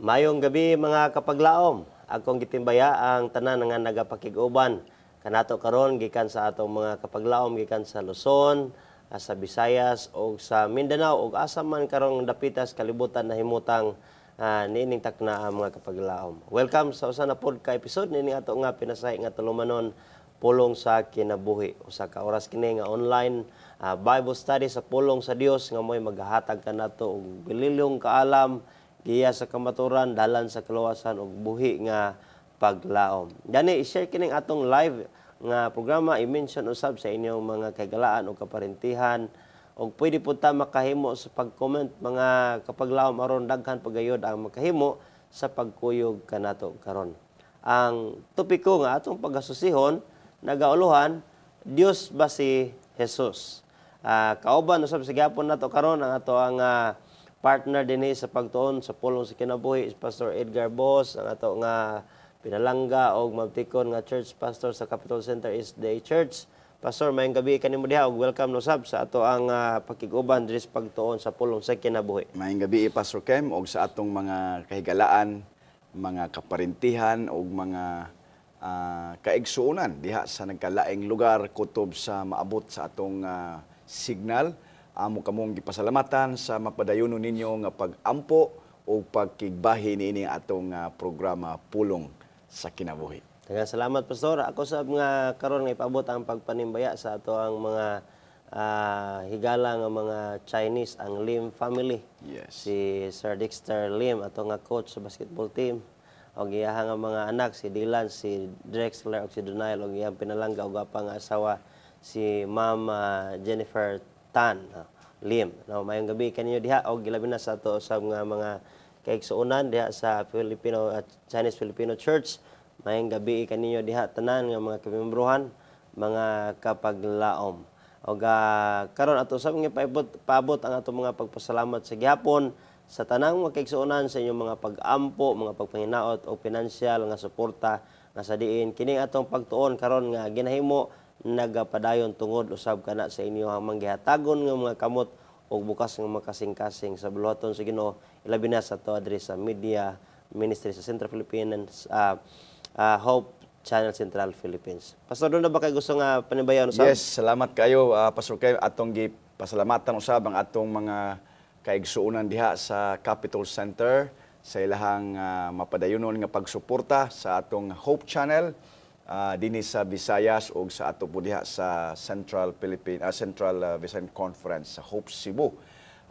Mayong gabi mga kapaglaom. Akong gitimbaya ang tanan nga nagapakig-uban kanato karon gikan sa atong mga kapaglaom gikan sa Luzon, sa Visayas o sa Mindanao ug asa man karong dapitas kalibutan na himutang niining takna ang mga kapaglaom. Welcome sa usa na pod ka episode nining ato nga pinasay nga tulumanon pulong sa kinabuhi. Usa ka oras kini nga online Bible study sa pulong sa Dios nga mo'y maghahatag kanato og bililong kaalam giya sa kamaturan, dalan sa kaluwasan ug buhi nga paglaom. Gani i-share kining atong live nga programa, i-mention usab sa inyong mga kagalaan o kaparintihan ug pwede pud ta makahimo sa pag-comment mga kapaglaom aron daghan pagayod ang makahimo sa pagkuyog kanato karon. Ang topiko nga atong pagasusihon nagauluhan, Dios ba si Jesus? Kauban usab sa gyapon nato karon ang ato ang partner din sa pagtuon sa pulong sa kinabuhi, Pastor Edgar Boss, ang ato nga pinalangga o mabtikon nga church pastor sa Capitol Center East Day Church. Pastor, mayong gabi kanimo diha og welcome no sab sa ato ang pakiguban diri sa pagtuon sa pulong sa kinabuhi. Mayong gabi Pastor Kem og sa atong mga kahigalaan, mga kaparintihan og mga kaigsuonan diha sa nagkalaing lugar kutob sa maabot sa atong signal. Amo kamong gipasalamatan sa mapadayonon ninyo nga pag-ampo o pagkigbahi niini atong programa Pulong sa Kinabuhi. Daghang salamat Pastor. Ako sab nga karon nga ipaabot ang pagpanimbaya sa ato ang mga higala nga mga Chinese, ang Lim family. Yes. Si Sir Dexter Lim, ato nga coach sa basketball team. Og iyang nga mga anak si Dylan, si Drexler ug si Donail og iyang pinalangga ug apang asawa si Ma'am Jennifer Tan Lim. No, mayong gabi kaninyo diha og gilabi na sa ato sa mga kaigsuonan diha sa Filipino Chinese Filipino Church. Mayong gabi kaninyo diha tanan nga mga kamembrohan, mga kapaglaom. Og karon ato sa mga paabot ang ato mga pagpasalamat sa gihapon sa tanang mga kaigsuonan sa inyong mga pag-ampo, mga pagpanginaot o pinansyal nga suporta nga sa diin kining atong pagtuon karon nga ginahimo nagapadayon tungod usab kana sa inyo ang manggihatagon nga mga kamot ug bukas nga makasing-kasing sa buluhaton sa Ginoo ilabi na sa to adres sa Media Ministry sa Central Philippines Hope Channel Central Philippines. Pastor, doon na ba kayo gusto nga panibayan usab? Yes, salamat kayo Pastor Kem atong gipasalamatan usab ang atong mga kaigsuonan diha sa Capitol Center sa ilahang mapadayonon nga pagsuporta sa atong Hope Channel dinhi sa Visayas o sa ato po diha sa Central Visayan Conference sa Hope Cebu.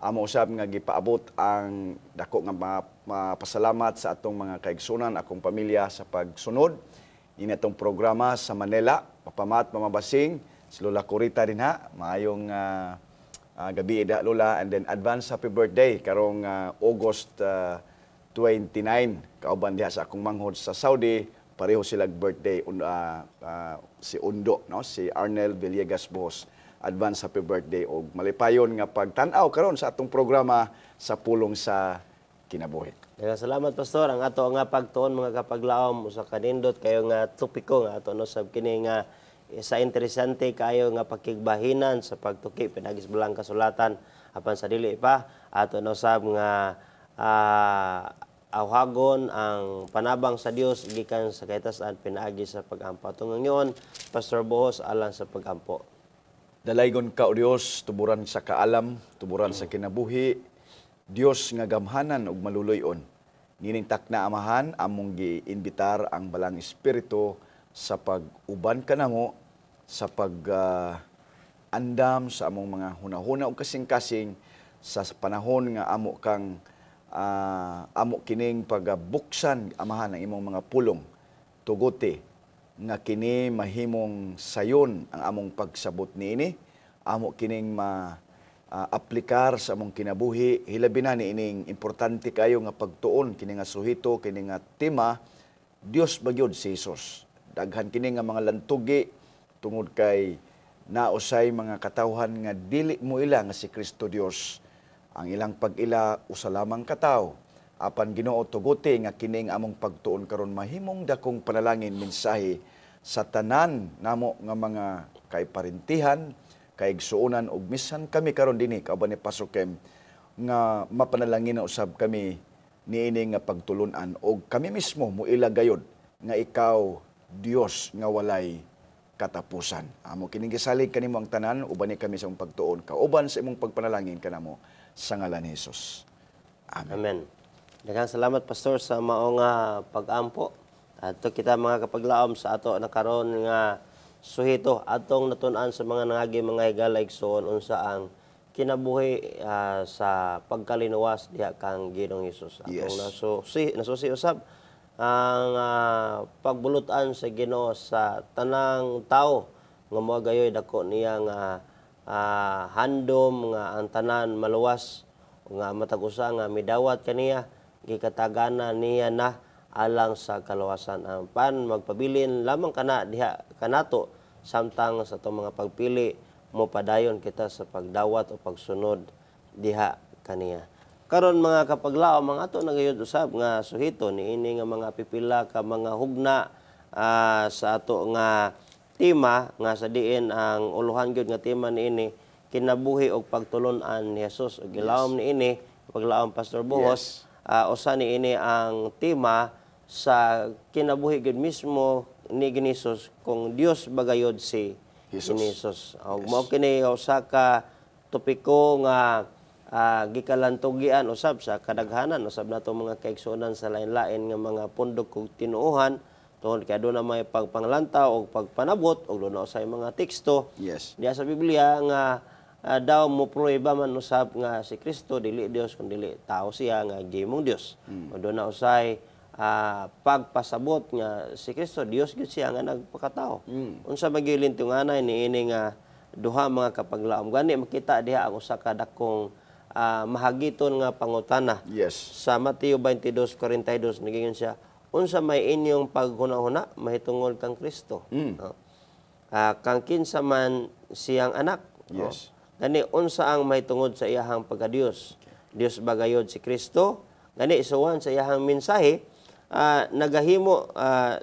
Amo usab nga gipaabot ang dako nga mapasalamat sa atong mga kaigsunan, akong pamilya sa pagsunod ini atong programa sa Manila. Papamat mamabasing si Lola Corita din ha. Maayong gabi ida Lola, and then advance happy birthday karong August 29 kauban diha sa akong manghod sa Saudi. Pareho silang birthday si Undo, no? Si Arnel Villegas Boss. Advance happy birthday og malipayon nga pagtan-aw karon sa atong programa sa Pulong sa Kinabuhi. Salamat Pastor. Ang ato nga pagtuon mga kapaglaom usa kanindot kayo nga topiko nga ato no sab kini nga sa interesante kayo nga pakigbahinan sa pagtuki pinagis belang kasulatan apan sa dili pa ato no sab nga awhagon ang panabang sa Dios gikan sa kahitasan pinaagi sa pag-ampo. Atong ngayon, Pastor Bohos alang sa pag-ampo. Dalaygon ka o Dios, tuburan sa kaalam, tuburan sa kinabuhi, Dios nga gamhanan ug maluloy-on. Nining takna amahan among giimbitar ang balang espiritu sa pag-uban kanamo sa pag-andam sa among mga hunahuna ug kasing-kasing sa panahon nga amo kang amo kining pagabuksan amahan ng imong mga pulong tugote nga kini mahimong sayon ang among pagsabot niini amo kining aplikar sa among kinabuhi hilabi na niining importante kayo nga pagtuon kini nga suhito kini nga tema Dios bagyod si Jesus. Daghan kini nga mga lantugi tungod kay nausay mga katawhan nga dili mo ila nga si Kristo Dios. Ang ilang pag-ila usa lamang katawo. Apan Ginoo tuguti nga kining among pagtuon karon mahimong dakong panalangin mensahe sa tanan namo nga mga kaiparintihan, kaigsuonan ug bisan kami karon dinhi kauban ni Pastor Kem nga mapanalangin na usab kami niini nga pagtulunan o kami mismo mo ilagayod nga ikaw Dios nga walay katapusan. Amo kining gisalig kanimo ang tanan uban ni kami sa imong pagtuon kauban sa imong pagpanalangin kanamo sa ngalan ni Hesus. Amen. Amen. Daghang salamat Pastor sa maong pag-ampo. Ato kita mga kapaglaom sa ato nakaron nga suhito atong natun-an sa mga nangagi mga higala igsoon unsa ang kinabuhi sa pagkalinuwas diha kang Ginoong Hesus. Atong nasusi usab ang pagbulutan sa Ginoo sa tanang tao nga moa gayoy dako niya nga handom nga ang tanan maluwas nga matag usa nga midawat kaniya gikatagana niya na alang sa kaluwasan. Ang magpabilin lamang kana diha kanato samtang sa itong mga pagpili mo padayon kita sa pagdawat o pagsunod diha kaniya. Karon mga kapaglaom mga ato nagayod usab nga suhito niini nga mga pipila ka mga hugna sa ato nga tema nga sa diin ang uluhan gyud nga tema niini kinabuhi og pagtulon-an ni Hesus. Og gilawom niini paglaom Pastor Buhos usa niini ang tema sa kinabuhi gyud mismo ni Hesus kung Dios bagayod si Hesus. Og mao kini usa ka topiko nga gikalantugian usab sa kadaghanan usab nato mga kaigsuonan sa lain-lain nga mga pundok ug tinuohan tungod kay aduna may pagpanglantaw og pagpanabot og doon usay mga teksto diha sa Biblia nga daw mo prueba man usab nga si Kristo dili Dios kun dili tao siya nga gihimong Dios. Og doon usay pagpasabot nga si Kristo Dios gyud siya nga nagpakatao. Unsa magilintunganay niini nga duha mga kapaglaom gani makita diha ang usa ka dakong mahagiton nga pangutana. Sa Mateo 22:42 nagingon siya, unsa may inyong paghuna-huna mahitungod kang Kristo. Kang kinsa man siyang anak. Gani unsa ang mahitungod sa iyahang pagka-Dios. Dios bagayod si Kristo. Gani isuwan sa iyahang mensahe nagahimo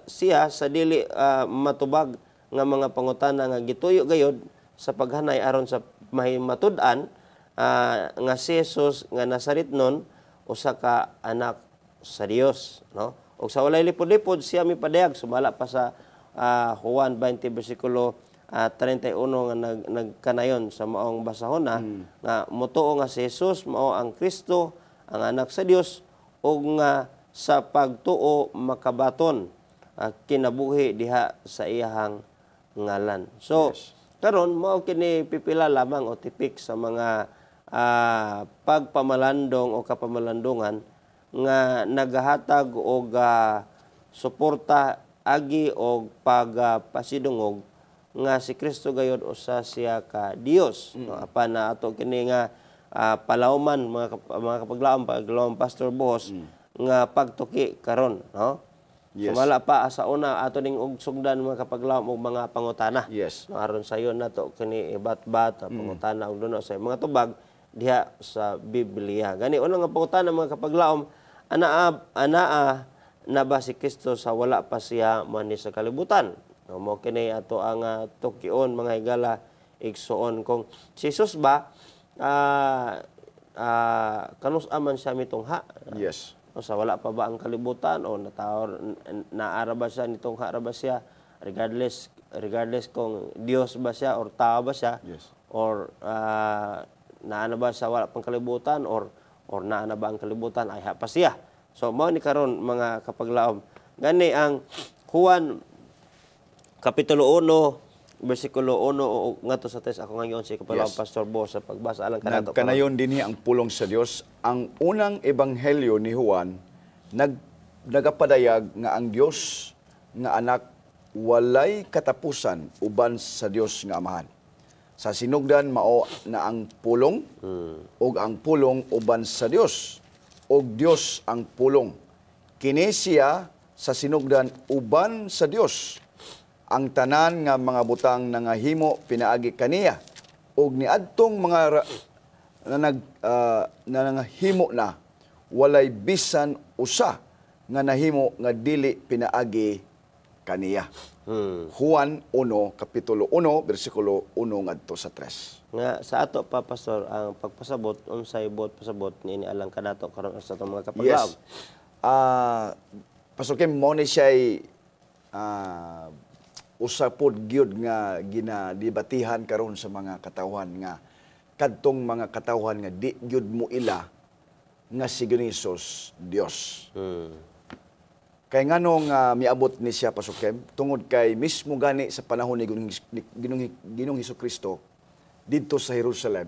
siya sa dili matubag nga mga pangutana nga gituyo gayod sa paghanay aron sa mahimatud-an nga si Jesus nga Nazaretnon usa ka anak sa Dios, no? Ug sa walay lipod-lipod siya mipadayag sumala pa sa Juan 20 bersikulo 31 nga nagkanayon sa maong basahon nga motuo nga si Jesus mao ang Kristo ang anak sa Dios ug nga sa pagtuo makabaton kinabuhi diha sa iyahang ngalan. So karon mao kini pipila lamang o tipik sa mga pagpamalandong o kapamalandungan nga nagahatag og suporta agi og pagpasidungog nga si Kristo gayud usa siya ka Dios. No, apan na ato kini nga palawman mga kapaglaom Pastor Buhos nga pagtuki karon, no? Sumala pa sa una ato ning og sugdan mga kapaglaom og mga pangutana. No, aron sayon nato kini ibat-bat pangutana og duno sa mga tubag diha sa Biblia. Gani una nga pangutana mga kapaglaom, anaa na ba si Kristo sa wala pa siya man sa kalibutan? No, mo kini ato ang tukion mga higala igsuon kung si Jesus ba kanus-aman siya mitungha? O sa wala pa ba ang kalibutan o naara ba siya nitungha ra ba siya regardless kung Dios ba siya or tao ba siya or naana ba sa wala pang kalibutan or naana ba ang kalibutan ay pa siya. So mao ni karon mga kapaglaom gani ang Juan kapitulo 1 bersikulo 1 ngadto sa 3 ako ngayon si kapaglaom Pastor Bo sa pagbasa alang kanato. Nagkanayon dinhi ang pulong sa Dios. Ang unang ebanghelyo ni Juan nagapadayag nga ang Dios nga anak walay katapusan uban sa Dios nga Amahan. Sa sinugdan mao na ang pulong ug ang pulong uban sa Dios ug Dios ang pulong. Kini siya sa sinugdan uban sa Dios. Ang tanan nga mga butang nangahimo pinaagi kaniya ug niadtong mga nangahimo na walay bisan usa nga nahimo nga dili pinaagi kaniya. Hmm. Juan 1, Kapitulo 1, versikulo 1 ngadto sa 3. Nga sa ato pa pastor ang pagpasabot unsay buot pasabot niini alang kanato karon sa atong mga kapaglaom. Yes. Pastor Kim, mo ni siya'y usapod gyud nga ginadibatihan karon sa mga katawhan nga kadtong mga katawhan nga di gyud mo ila nga si Hesus Dios. Kay nganong miabot ni siya Pastor Kim tungod kay mismo gani sa panahon ni Ginoong Hesukristo didto sa Jerusalem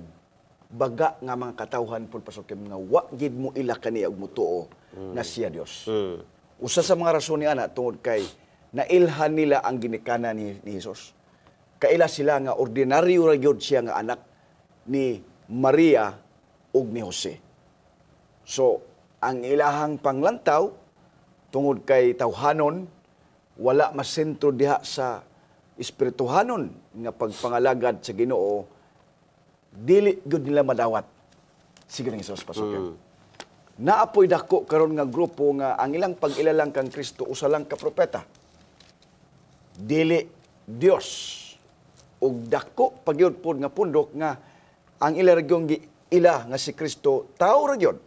baga nga mga katawhan pud Pastor Kim nga wa gid mo ila kaniya og mutuo nga siya Dios. Usa sa mga rason ni ana tungod kay nailhan nila ang ginikanan ni Hesus. Kaila sila nga ordinaryo ra gyud siya nga anak ni Maria ug ni Jose. So, ang ilahang panglantaw tungod kay tawhanon wala masentro diha sa espirituhanon nga pagpangalagad sa Ginoo dili gyud nila madawat si Ginoong Hesus Pastor Kim. Naapoy dako karon nga grupo nga ang ilang pag-ilalang kang Kristo usa lang ka propeta. Dili Dios. Ug dako pagyud pod nga pundok nga ang ila ragyong ila nga si Kristo tao ra gyud.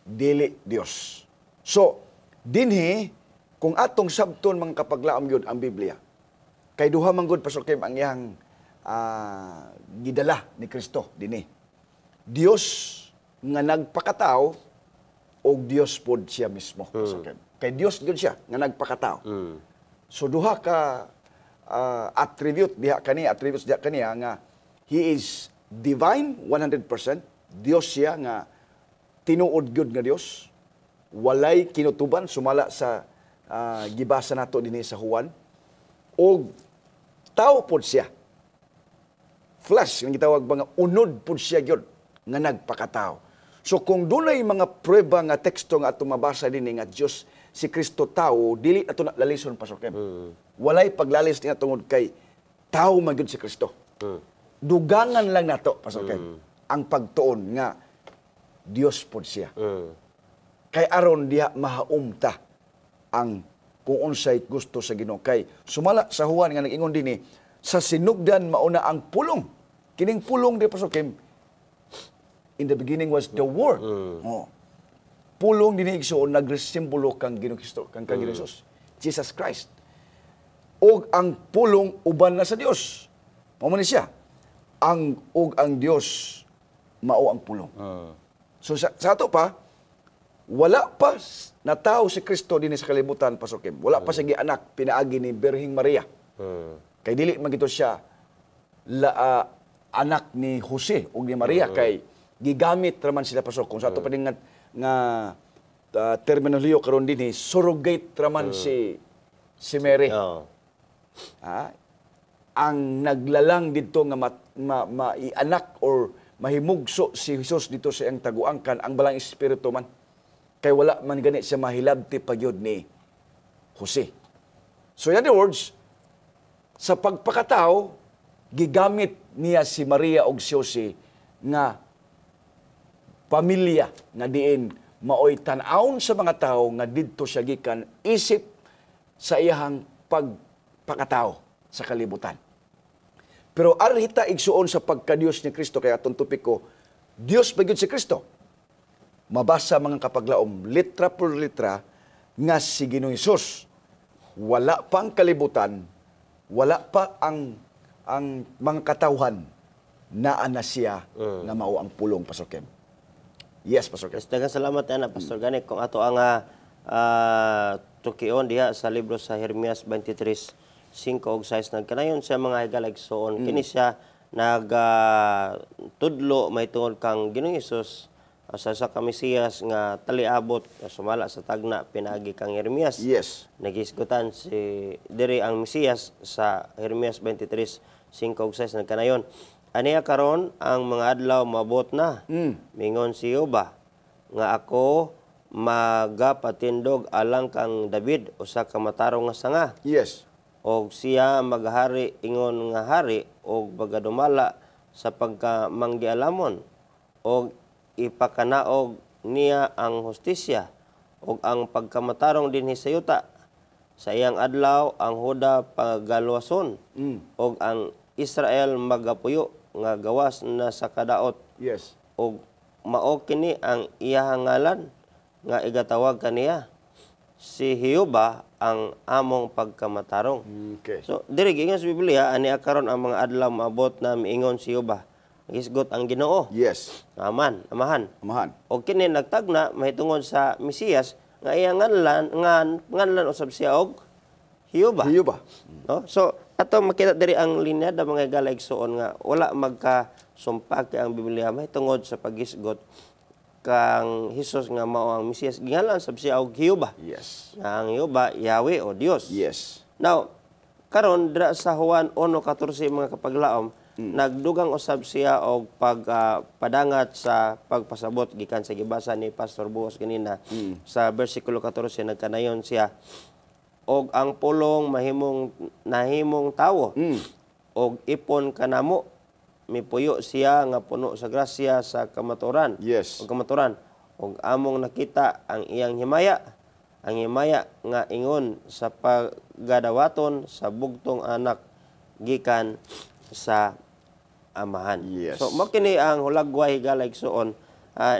Dili Dios. So, dinhi kung atong sabton mga kapaglaom gyud ang Biblia. Kay duha man gud Pastor Kim ang iyang gidala ni Kristo dinhi. Dios nga nagpakatao o Dios pod siya mismo. Kay Dios gyud siya nga nagpakatao. So duha ka attributes diha kaniya nga he is divine 100%, Dios siya nga tinuod gyud nga Dios. Walay kinutuban sumala sa gibasa nato dinhi sa Juan. Og tao pod siya. Flesh nga gitawag mga unod pod siya gyud nga nagpakatao. So kung dunay mga prueba nga teksto nga atong mabasa dinhi nga Dios si Kristo tao, dili ato na lalison Pastor Kim. Walay paglalis niya tungod kay tao man gyud si Kristo. Dugangan lang nato Pastor Kim ang pagtuon nga Dios pod siya. Kay aron diha mahaumta ang kung unsay gusto sa Ginoo. Kay sumala sa Juan nga nag-ingon dinhi sa sinugdan mauna ang pulong. Kining pulong di Pastor Kim, in the beginning was the Word. Pulong din igsoon nagresimbolo kang Ginoong Kristo, kang Ginoong Hesus, Jesus Christ. Og ang pulong uban na sa Dios. Mao man siya. Ang Dios mao ang pulong. So sa ato pa wala pa na tao si Kristo dinhi sa kalibutan Pastor Kim. Wala pa siya gianak pinaagi ni Birhing Maria. Kay dili man gito siya anak ni Jose ug ni Maria kay gigamit raman sila Pastor kung sa ato pa din nga terminolohiyo karon dinhi surrogate raman si Mary. Ang naglalang dito nga maianak or mahimugso si Hesus dito sa iyang taguangkan ang balang espiritu man. Kay wala man gani siya mahilabti pagyud ni Jose. So in other words, sa pagpakatao gigamit niya si Maria og si Jose nga pamilya nga diin maoy tan-awon sa mga tao nga didto siya gikan isip sa iyang pagpakatao sa kalibutan. Pero arhita igsuon sa pagka-Dios ni Kristo kaya atong topiko, Dios ba gyud si Kristo? Mabasa mga kapaglaom litra por litra nga si Ginoong Hesus wala pa ang kalibutan, wala pa ang mga katawhan naa na siya nga mao ang pulong Pastor Kim. Yes, Pastor Kim. Daghang salamat ana Pastor Gani kung ato ang tukion diha sa libro sa Jeremias 23:5 ug 6 nagkanayon sa mga higaligsoon kini siya tudlo may tungod kang Ginoong Hesus sa ka Mesiyas nga taliabot sumala sa tagna pinaagi kang Jeremias. Yes. Nagisgutan si diri ang Mesiyas sa Jeremias 23:5 ug 6 nagkanayon. Aniya karon ang mga adlaw mabot na. Mingon si Yoba nga ako magapatindog alang kang David usa ka matarong nga sanga. Yes. Og siya maghari ingon nga hari og bagadumala sa pagkamanggialamon og ipakanaog niya ang hustisya og ang pagkamatarong dinhi sa yuta Sa iyang adlaw ang Huda pagalwason ug ang Israel magapuyo nga gawas na sa kadaot Yes. ug mao kini ang iyang ngalan nga igatawag kaniya si Hiyuba ang among pagkamatarong. Okay. So diri giingon sa Biblia ani karon ang mga adlaw maabot na miingon si Hiyuba. Gisgot ang Ginoo. Yes. Amahan. Amahan. O kini nagtagna mahitungod sa Mesiyas nga iyang ngalan usab siya og Hiyuba. Hiyuba. No? So ato makita diri ang linya da mga igsoon nga wala magkasumpag kay ang Biblia mahitungod sa paghisgot kang Hesus nga mao ang Mesiyas. Gingalan sab siya og Hiyuba. Yes. Ang Hiyuba Yahweh o Dios. Yes. Now karon dira sa Juan 1:14 mga kapaglaom nagdugang usab siya og pagpadangat sa pagpasabot gikan sa gibasa ni Pastor Buhos kanina sa bersikulo 14 nagkanayon siya og ang pulong nahimong tawo og ipon kanamo mipuyo siya nga puno sa grasya sa kamaturan. Yes. Og kamaturan og among nakita ang iyang himaya nga ingon sa pagadawaton sa bugtong anak gikan sa amahan. Yes. So mao kini ang hulagway higalaysoon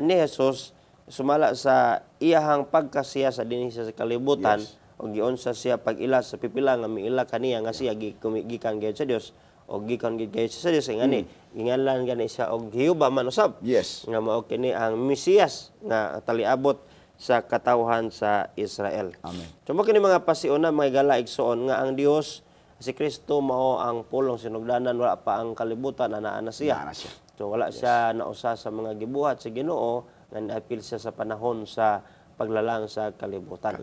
ni Jesus sumala sa iyahang pagkasiya sa dinhi sa kalibutan o giunsa siya pag-ila sa pipila nga miila kaniya nga siya gikan gyud sa Dios o gikan gyud sa Dios ngani gingalan gani siya og Hiyuba man usab. Yes. Nga mao kini ang Mesiyas nga taliabot sa katawhan sa Israel. Amen. So mao kini mga pasiuna mga higalaysoon nga ang Dios si Kristo mao ang pulong sinugdanan wala pa ang kalibutan ana siya. Ana siya. So wala siya nausa sa mga gibuhat sa Ginoo nga naapil siya sa panahon sa paglalang sa kalibutan.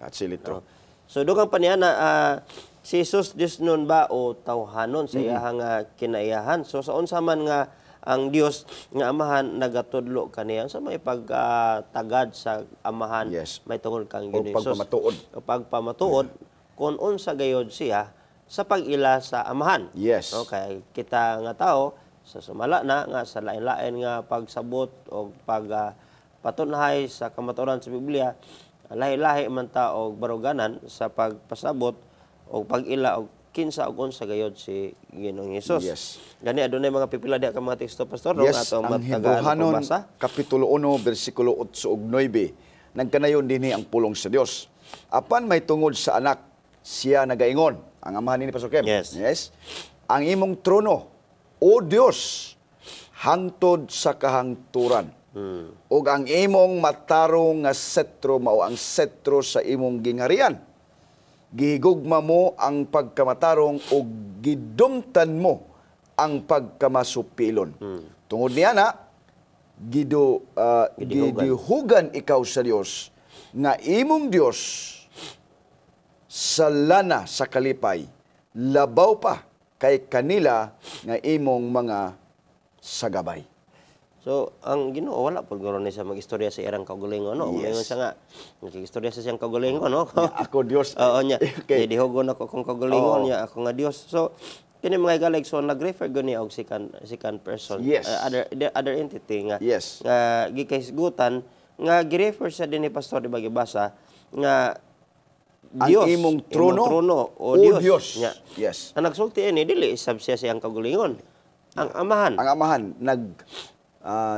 That's really true. So dugang pa niya na si Jesus Dios nun ba o tawhanon sa iyahang kinaiyahan. So sa unsa man nga ang Dios nga amahan nagatudlo kaniya sa may pagtagad sa amahan Yes. may tungod kang O Ginoo Hesus. pagpamatuod. O pagpamatuod kung unsa gayod siya sa pag-ila sa amahan. Yes. Okay, kita nga tao sa sumala na nga sa lain-lain nga pagsabot o patunhay sa kamatuoran sa Biblia, lahi-lahi man ta og baruganan sa pagpasabot o pag-ila og kinsa og unsa gayod si Ginoong Hesus. Yes. Gani adunay mga pipila diha ka mga teksto pastor Yes, ato ang matagaan Hebrehanon, pagbasa. Kapitulo 1, versikulo 8 ug 9, nagkanayon dinhi ang pulong sa Dios. Apan may tungod sa anak, siya nagaingon. Ang amahan ni Pastor Kem. Yes. Ang imong trono, O Dios, hangtod sa kahangturan. Ug ang imong matarong nga setro mao ang setro sa imong gingharian. Gihigugma mo ang pagkamatarong ug gidumtan mo ang pagkamasupilon. Tungod niya na gidihugan ikaw sa Dios nga imong Dios sa lana sa kalipay labaw pa kay kanila nga imong mga sagabay. So, ang Ginoo wala pud guro ni sa magistorya sa irang kaugalingon, no? Yes. Mayon siya nga nagistorya sa siyang kaugalingon, no? Ako Dios. Oo niya. Okay. Dihugon ako kung kaugalingon niya, ako nga Dios. So, kini mga galig so nag-refer gani og second person, Yes. other entity nga Yes. nga gikahisgutan nga gi-refer sa dinhi pastor di bagibasa nga Ang Dios, imong trono, o O Dios. Dios. Nya. Yes. Ang nagsulti ini dili sab siya siyang kaugalingon. Ang amahan. Ang amahan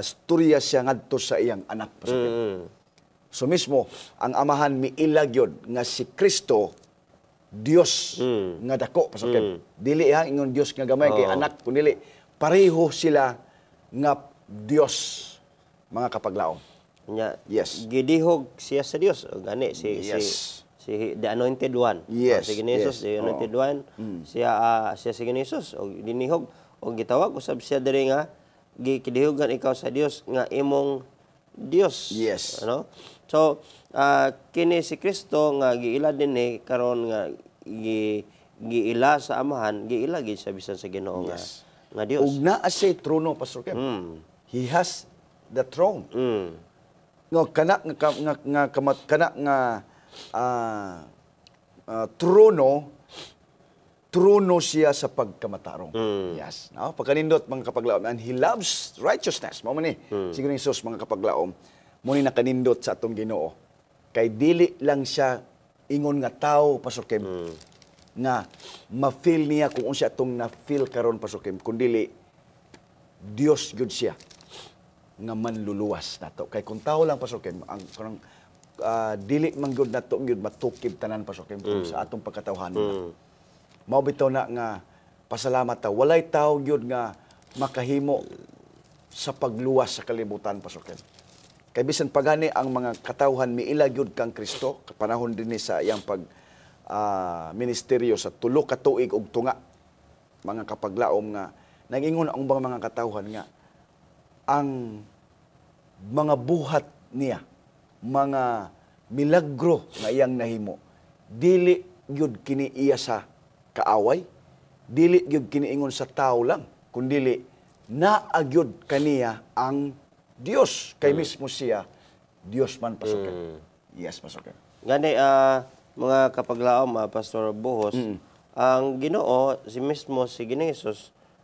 storya siya ngadto sa iyang anak. So mismo ang amahan miilag yun nga si Kristo Dios nga dako pasaken. Dili ha ingon Dios nga gamay kay anak kundi pareho sila nga Dios mga kapaglaom. Nya. Yes. Gidihog siya sa Dios. O gani si the anointed one. Yes, Si Jesus, yes. the anointed one. Siya si Jesus o dinihog o gitawag usab siya diri nga gikidihogan ikaw sa Dios nga imong Dios. Yes. Ano? So kini si Kristo nga giila dinhi karon nga giila sa amahan, giila gid sa bisan sa Ginoo Yes. nga Dios. Ug naa siya trono Pastor Kem. He has the throne. Nga trono siya sa pagkamatarong. Yes. No? Pagkanindot mga kapaglaom. And He loves righteousness. Mao man ni. Siguro Jesus mga kapaglaom. Muni nakanindot sa atong Ginoo. Kay dili lang siya ingon nga tao, Pastor Kim, nga ma-feel niya kung unsa itong na-feel karon, Pastor Kim, kundili Dios gyud siya nga manluluwas nato. Kay kung tao lang, Pastor Kim, ang kanang dili man gyud nato gyud matukib tanan, Pastor Kim, kung sa atong pagkatawhan. Mao bitaw na nga pasalamat ta. Walay tao gyud nga makahimo sa pagluwas sa kalibutan, Pastor Kim. Kay bisan pagani ang mga katawhan miila gyud kang Kristo, panahon dinhi sa iyang pag ministeryo sa tulo ka tuig og tunga, mga kapaglaom nga nag-ingon ang mga katawhan nga ang mga buhat niya, mga milagro nga iyang nahimo, dili gyud kini iya sa kaaway, dili gyud kini ingon sa tao lang, kundili naagyod kaniya ang Dios. Kay mismo siya Dios man, Pastor Ken. Yes, Pastor Ken. Gani, mga kapaglaom, Pastor Buhos, ang Ginoo, si mismo, si Ginoong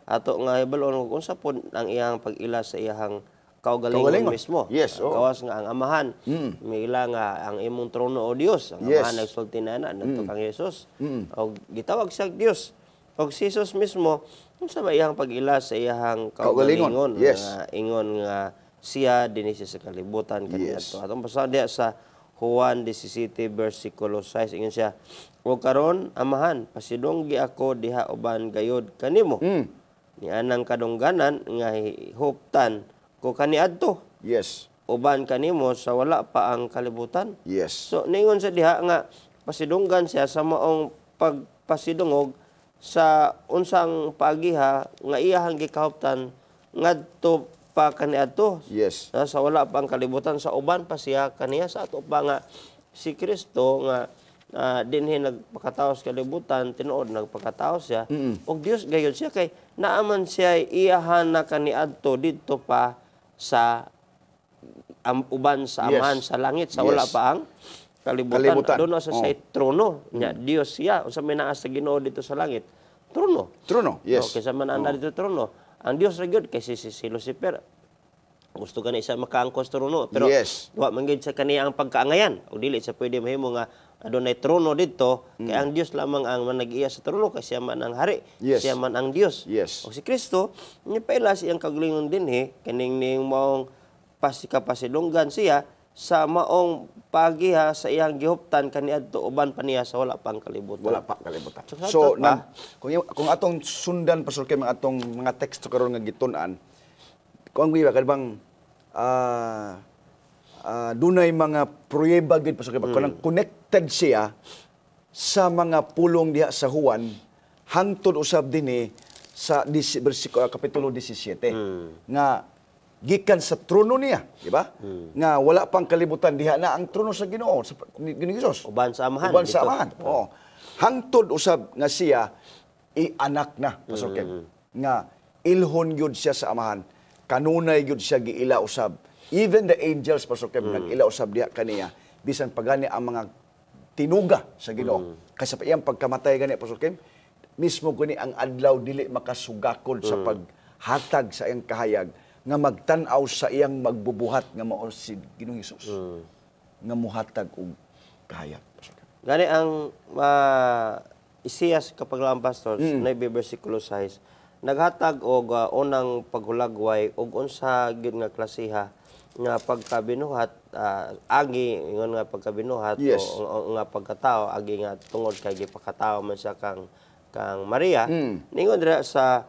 ato nga ibalon kung sa po ang iyang pag-ila sa iyang kaugalingon mismo. Yes, Kawas nga ang amahan, may ila nga ang imong trono o Dios. Ang amahan nagsulti na nato kang Jesus. O gitawag siya Dios. O si Jesus mismo, kung sa ba iyang pag-ila sa iyang kaugalingon, nga ingon nga siya dinhi sa kalibutan kaniadto. Atong basa diha sa Juan 17 versikulo 6 ingon siya, "O karon amahan, pasidonggi ako diha uban gayod kanimo. Ni anang kadungganan nga huptan ko kaniadto. Yes. Uban kanimo sa wala pa ang kalibutan." Yes. So ningon sa diha nga pasidunggan siya sa maong pagpasidungog sa unsang paagiha nga iyahang gikahuptan ngadto pa kaniadto. Yes. Sa wala pa ang kalibutan, sa uban pa siya kaniya, sa ato pa nga si Kristo nga dinhi nagpakataos kalibutan, tinuod nagpakataos siya, og Dios gayud siya kay naaman siya iyahan na kaniadto didto pa sa uban sa amahan sa langit, sa wala pa ang kalibutan. Doon sa trono nya Dios siya, unsa may naa sa Ginoo dito sa langit, trono. Trono, yes. Kaysa man anda dito trono. Ang Dios ra gyud kay si Lucifer gusto gani siya makaangkos trono, pero wa man gyud sa kaniya ang pagkaangayan, o dili siya pwede mahimo nga adunay trono didto, kay ang Dios lamang ang manag-iya sa trono, kay siya man ang hari, siya man ang Dios. O si Kristo nya paila siyang kagalingon dinhi kaning ning maong pasidunggan siya sa maong pagiha sa iyang gihuptan kaniadto uban pa niya sa wala pang kalibutan. Wala pa kalibutan. So kung atong sundan, Pastor Kim, atong mga teksto karon nga gitun-an, kung giba kadbang dunay mga pruweba gid, Pastor Kim, kanang connected siya sa mga pulong diha sa Juan hangtod usab dinhi sa bersikulo kapitulo 17 nga gikan sa trono niya, di ba? Nga wala pang kalibutan diha na ang trono sa Ginoo, sa Ginoong Hesus. Uban sa amahan. Uban sa amahan. Oo. Hangtod usab nga siya ianak na, Pastor Kim. Nga ilhon gyud siya sa amahan. Kanunay gyud siya giila usab. Even the angels, Pastor Kim, nag-ila usab diha kaniya bisan pagani ang mga tinuga sa Ginoo. Kasi sa iyang pagkamatay gani, Pastor Kim, mismo gani ang adlaw dili makasugakod sa paghatag sa iyang kahayag nga magtan-aw sa iyang magbubuhat nga mao si Ginoong Hesus. Nga muhatag og kahayag. Gani ang Isaias kapaglaang pastor, 9 versikulo 6, naghatag og unang paghulagway og unsa gyud nga klasiha nga pagkabinuhat, agi ingon nga pagkabinuhat o nga pagkatao, agi nga tungod kay gipakatao man siya kang Maria. Ningon dira sa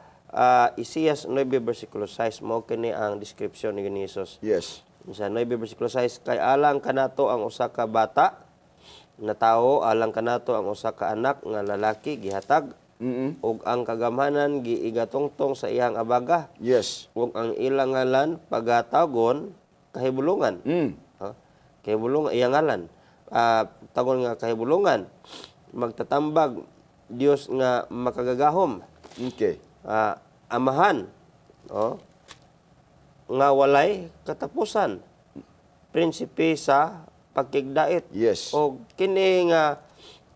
Isaias 9 versikulo 6, mao kini ang description ni Ginoong Hesus. Yes. Sa 9 versikulo 6, kay alang kanato ang usa ka bata na tawo, alang kanato ang usa ka anak nga lalaki gihatag, ug ang kagamhanan giigatungtong sa iyang abaga. Yes. Ug ang ilang ngalan pagatawgon kahibulungan. Kahibulungan iyang ngalan. Tagon nga kahibulungan. Magtatambag Dios nga makagagahom. Okay. Amahan, nga walay katapusan, prinsipe sa pagkigdait. Yes. O kini nga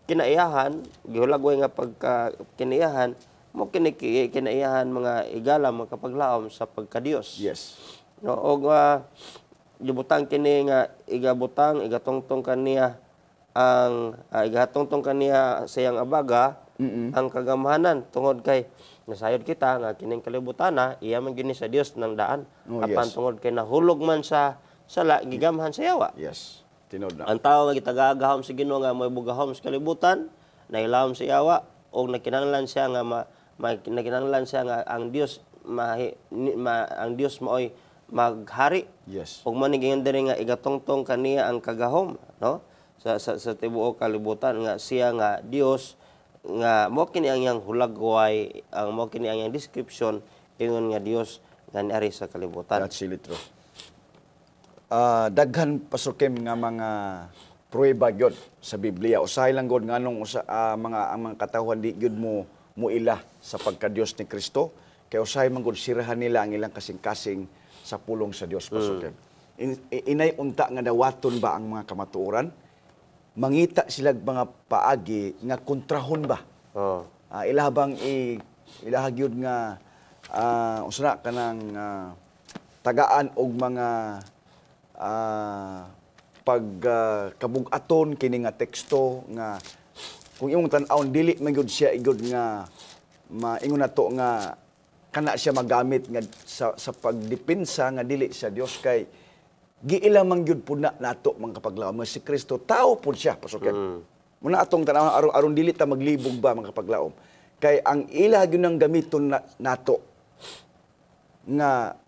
kinaiyahan, gihulagway nga pagka kinaiyahan, mo kini kinaiyahan mga igala, mga kapaglaom sa pagka-Dios. Yes. O gibutang kini nga igatungtong kaniya ang igatungtong kaniya sa iyang abaga ang kagamhanan tungod kay nasayod kita nga kining kalibutana iya man gini sa Dios ng daan apan yes. tungod kay nahulog man sa sala gigamhan sa yawa. Yes. Tinod na. Ang tao nga gitagagahom sa Ginoo nga moy bugahom sa kalibutan, nailawom sa yawa o nakinahanglan siya nga nakinahanglan siya nga ang Dios ang Dios maoy maghari. Yes. Ug man gingon diri nga igatungtong kaniya ang kagahom, no? Sa tibuok kalibutan nga siya nga Dios nga mo kini ang iyang hulagway, ang mo kini ang iyang description ingon nga Dios nga niari sa kalibutan. That's really true. Daghan Pastor Kim nga mga pruweba gyud sa Biblia. Usahay lang gud nganong ang mga katawhan di gyud mo ila sa pagka-Dios ni Kristo. Kay usahay man gud sirahan nila ang ilang kasing-kasing sa pulong sa Dios, Pastor Kim. Inay unta nga dawaton ba ang mga kamatuoran? Mangita sila mga paagi nga kontrahon ba? Ilabang ilahagyod nga usra kanang tagaan og mga pagkabugaton kini nga teksto nga kung imong tan-awon dili man gyud siya igod nga maingon nato nga kana siya magamit nga sa pagdepensa nga dili sa Dios kay giila man gyud pud nato mga kapaglaom nga si Kristo tao pud siya pasuken. Muna atong tan-awon aron dili ta maglibog ba mga kapaglaom kay ang ila gyud nang gamiton nato nga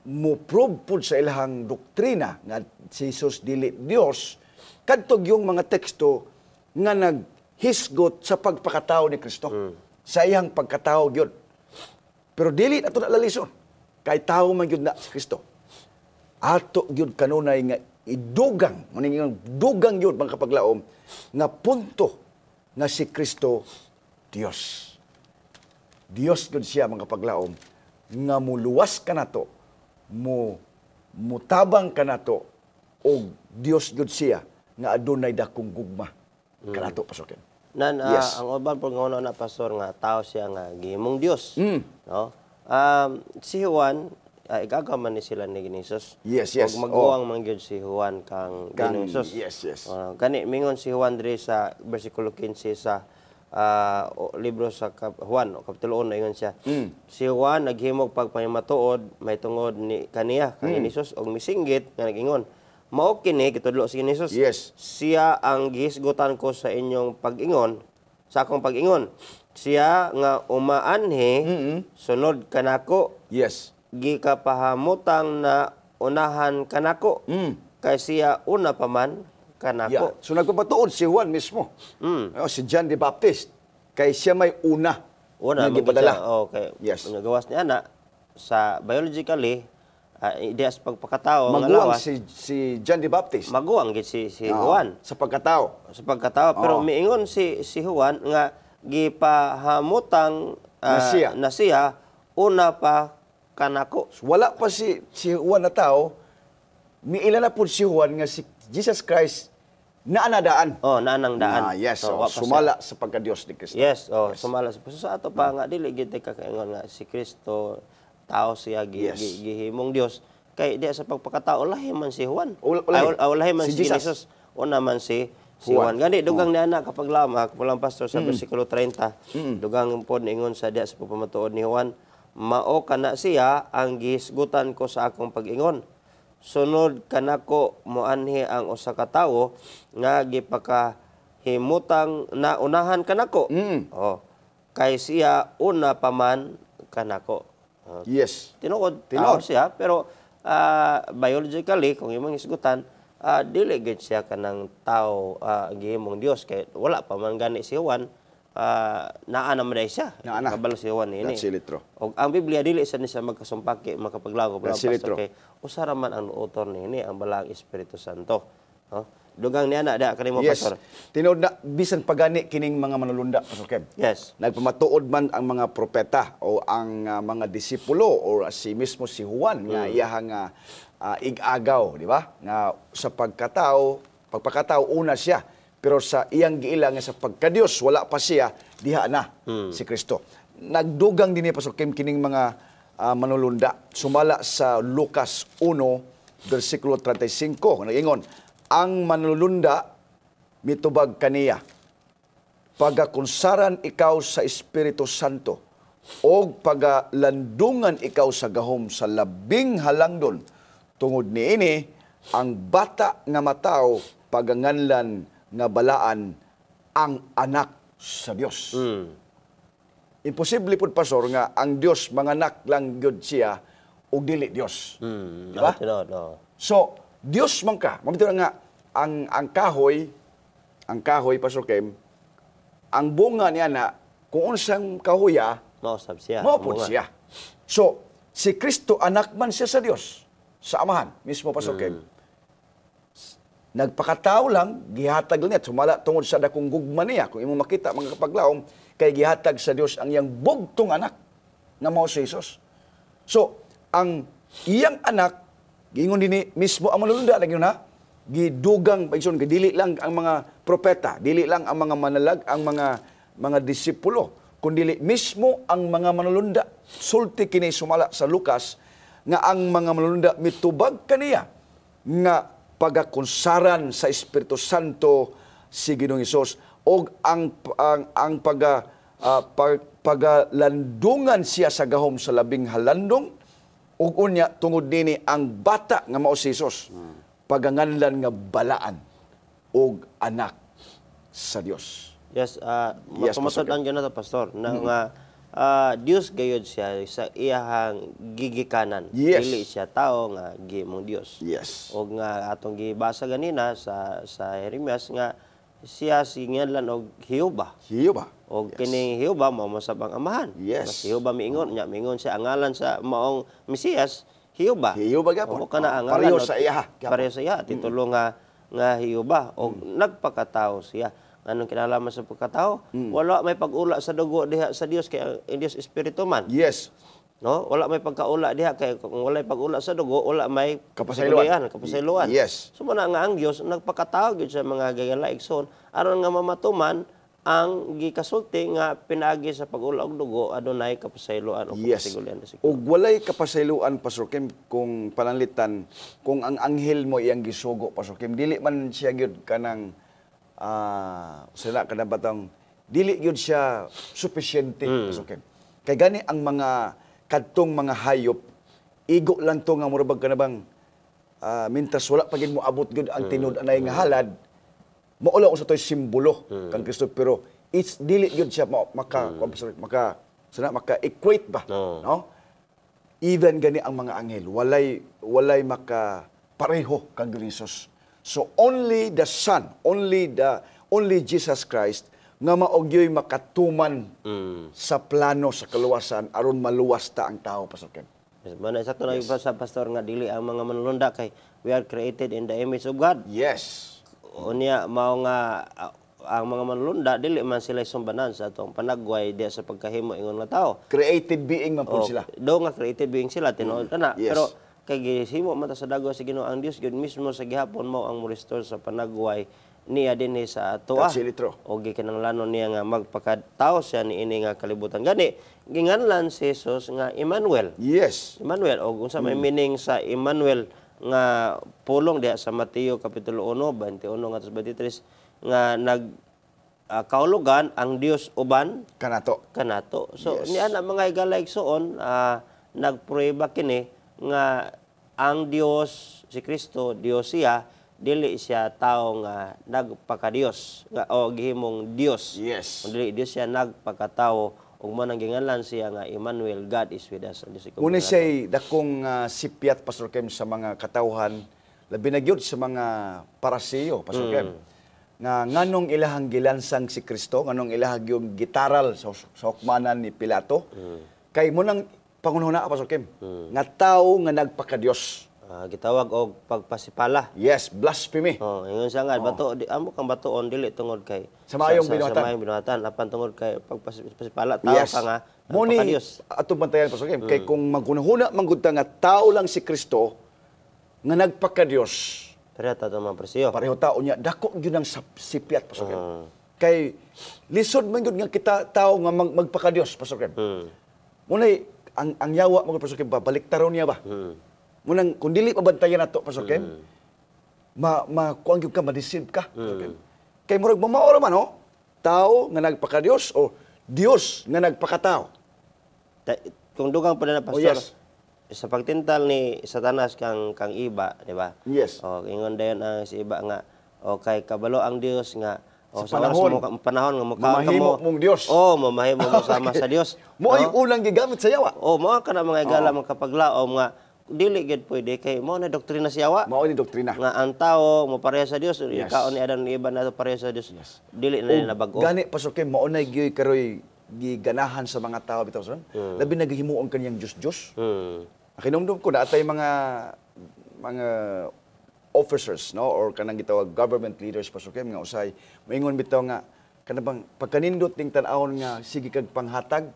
mo prove pud sa ilahang doktrina nga si Jesus dili Dios kadtog yung mga teksto nga naghisgot sa pagpakatao ni Kristo sa iyang pagkatao gyud pero dili ato na lalison kay tao man gyud na si Kristo ato gyud kanunay nga idugang maning dugang gyud mga kapaglaom nga punto nga si Kristo Dios gyud siya mga kapaglaom nga muluwas ka nato mutabang ka nato og Dios gyud siya nga adunay dakong gugma kanato pasukin. Yes. Ang uban po nga na pastor nga tao siya nga gihimong Dios, no? Si Juan igagaman ni sila ni Jesus. Yes. Ug maguwang man gyud si Juan kang Jesus. Yes. Gani mingon si Juan diri sa bersikulo 15 sa libro sa Juan, kapitulo 1 ingon siya. Si Juan naghimog pagpahimatuod may tungod ni kaniya kang Jesus og misinggit nga nagingon, mao kini gitudlo si Jesus. Yes. Siya ang gihisgutan ko sa inyong pag-ingon, sa akong pag-ingon. Siya nga umaanhi sunod kanako. Yes. Gikapahamutang na unahan kanako. Kay siya una pa man kanako. Yeah. So nagpapatuod si Juan mismo. Si John the Baptist. Kay siya may una na gipadala. Okay. Yes. Gawas niya na sa biologically ideya sa pagpakatao nga maguwang lawas. si John the Baptist. Maguwang gid si Juan. Sa pagkatao. Sa pagkatao. Pero miingon si Juan nga gipahamutang na siya una pa kanako. So, wala pa si Juan na tao, miila na po si Juan nga si Jesus Christ naanadaan. Naanang daan. Yes. Sumala sa pagka-Diyos ni Kristo. Yes. Sumala. Sa ato pa nga, dili gid kakaingon nga si Kristo, tao siya, gihimong Dios. Kay diya sa pagpakatao, lahi man si Juan. Lahi man si Jesus. Una man si Juan. Gani, dugang ni anak kapag lang pastor sa versikulo 30, dugang po ingon sa diya sa pagpamatuod ni Juan, mao kana siya ang gihisgutan ko sa akong pag-ingon. Sunod kanako moanhi ang usa ka tawo nga gipakahimutang na unahan kanako. Kay siya una pa man kanako. Yes. Tinuod tao siya pero biologically kung imong hisgutan dili gid siya kanang tao gihimong Dios kay wala pa man gani si Juan. Naa naman na siya. Kabalo si Juan ini. That's really true. Og ang Biblia dili sa niya magkasumpaki makapaglago pa That's really pastor kay usara man ang author ni ang balang Espiritu Santo. Dugang niya na da kanimo pastor. Tinuod na bisan pagani kining mga manulunda pastor Ken. Yes. Nagpamatuod man ang mga propeta o ang mga disipulo o si mismo si Juan nga iyahang igagaw, di ba? Nga sa pagpakatao una siya. Pero sa iyang giila nga sa pagka-Dios, wala pa siya, diha na si Kristo. Nagdugang din niya, Pastor Kim, kining mga manulunda. Sumala sa Lucas 1, versikulo 35. Nag-ingon, ang manulunda mitubag kaniya, pagakunsaran ikaw sa Espiritu Santo, o pagalandungan ikaw sa gahom sa labing halangdon, tungod niini, ang bata nga matao, paganganlan nga balaan, ang anak sa Dios. Imposible po, Pastor, nga ang Dios manganak lang gyud siya o dili Dios. Diba? No. So, Dios man ka. Mabito nga, ang kahoy, Pastor Kim, ang bunga niya na, kung unsang kahoya, Mausap siya. maupod siya. So, si Kristo, anak man siya sa Dios, sa Amahan, mismo, Pastor Kim. Nagpakatao lang, gihatag lang niya, sumala tungod sa dakong gugma niya. Kung imo makita, mga kapaglaom, kay gihatag sa Dios ang iyang bugtong anak, nga mao si Jesus. So, ang iyang anak, gingon din mismo ang manulunda, lagi na, gidugang, dili lang ang mga propeta, dili lang ang mga manalag, ang mga disipulo, kundi mismo ang mga manulunda. Sulti kini sumala sa Lucas, nga ang mga manulunda mitubag kaniya, nga pagakunsaran sa Espiritu Santo si Ginoong Hesus, o ang pagalandungan siya sa gahom sa labing halandong, ug unya tungod nini ang bata nga mao si Hesus, paganganlan nga balaan og anak sa Dios. Yes, Yes, matumatod Pastor. lang dyan na to, Pastor, na nga Dios gayod siya sa iyahang gigikanan. Yes. Dili siya tao nga gimong Dios. Yes. O nga atong gibasa ganina sa Jeremias nga siya singanlan og Hiyuba. Hiyuba. O kining Hiyuba mao masabang amahan. Yes. Mas Hiyuba miingon siya ang ngalan sa maong Mesiyas, Hiyuba. Hiyuba gyapon. O kana ang Pareho ngalan sa iya. pareho sa iya titulo nga Hiyuba o nagpakatao siya. Anong kinalaman sa pagkatao? Wala may pag-ula sa dugo diha sa Dios kay ang Dios espiritu man. Yes. No? Wala may pagkaula diha kay kung wala pag-ula sa dugo, wala may Kapasayloan. kapasayloan. Yes. So muna nga ang Dios nagpakatao gyud sa mga gayalaigson aron nga mamatuman ang gikasulti nga pinaagi sa pag-ula og dugo adunay kapasayloan o Yes. kapasigulian. Ug walay kapasayloan, Pastor Kim, kung pananglitan, kung ang anghel mo iyang gisugo, Pastor Kim, dili man siya gyud kanang sila kada batang dili gyud siya sufisyente, Pastor Kim. Kay gani ang mga kadtong mga hayop, igo lang to nga murabag kanabang mintas wala pa gid mo abot gyud ang tinud anay nga halad, maula ko sa to'y simbolo kang Kristo, pero it's dili gyud siya maka-equate ba, no? Even gani ang mga anghel, walay maka pareho kang Jesus. So only the Son, only Jesus Christ nga maogyoy makatuman sa plano sa kaluwasan aron maluwas ta ang tao, Pastor Ken. Yes, man sa to sa pastor nga dili ang mga manulunda kay we are created in the image of God. Yes. Unya mao nga ang mga manulunda dili man sila sumbanan sa atong panagway diya sa pagkahimo ingon nga tao. Created being man po sila. Do nga created being sila tinuod kana. Yes. Pero kay gihimo man ta sa dagwa sa Ginoo ang Dios gyud mismo sa gihapon mao ang mo-restore sa panagway niya dinhi sa atoa. That's litro. O gikinahanglanon niya nga magpakatao siya niini nga kalibutan gani ginganlan si Jesus nga Emmanuel. Yes. Emmanuel o unsa may meaning sa Emmanuel nga pulong diha sa Mateo kapitulo 1 21 ngadto 23 nga kaulugan ang Dios uban Kanato. kanato. So Yes. niya na mga igalaygsoon nagprueba kini nga ang Dios si Kristo Dios siya dili siya tao nga nagpaka-Dios nga o gihimong Dios. Yes. Dili Dios siya nagpakatao ug man ang ginganlan siya nga Emmanuel, God is with us. Muna siya'y dakong sipiat, Pastor Kem, sa mga katawhan, labi na gyud sa mga parasiyo, Pastor Kem, nga nganong ilahang gilansang si Kristo, nganong ilahang yung gitaral sa hukmanan ni Pilato, kay munang pangunahuna, Pastor Kem, nga tao nga nagpaka-Diyos. Gitawag og pagpasipala. Yes, blasphemy. Ingon siya nga bato amo kang batuon dili tungod kay Sa mayong binuhatan. Sa mayong binuhatan apan tungod kay pagpasipala tao Yes. ka nga Muni, Diyos. atong bantayan, Pastor Kem, kay kung magkunahuna manggudta nga tao lang si Kristo, nga nagpaka-Diyos, Pero ta mga presyo. pareho tao niya, dako gyud ang sipiat, Pastor Kem. Kay lisod man gyud nga kita tao nga magpaka-Diyos, Pastor Kem. Munay ang yawa mo, Pastor Kem, baliktaron niya ba? Munang kung dili mabantayan nato, Pastor Kem, kuang gyud ka, ma-deceive ka, Pastor Kem. Kay murag mamaoro man, oh. Tao nga nagpaka-Dios o Dios nga nagpakatao. Kung dugang pa na pastor, yes. sa pagtintal ni Satanas kang iba, di ba? Yes. O ingon dayon ang si iba nga o kay kabalo ang Dios nga o Sa sa panahon nga mukha mamahimo mong Dios. Oh, mamahimo mo sama sa Dios. Mo ay unang gigamit sa yawa. Oh, mao ka na mga igala mga kapaglaom nga dili gid pwede kay mo na doktrina sa yawa. Mao ni doktrina. Nga ang tao mo pareha sa Dios, Yes. ikaon ni Adan ni iba na pareha sa Dios. Yes. Dili na nila bag-o. Gani Pastor Kim, mao na gyoy karoy giganahan sa mga tao bitaw son. Labi naghimuon kanyang Dios. Kinumdum ko na atay mga officers, no, or kanang gitawag government leaders Pastor Kim nga usay moingon bitaw nga kanabang pagkanindot ning tan-awon nga sige kag panghatag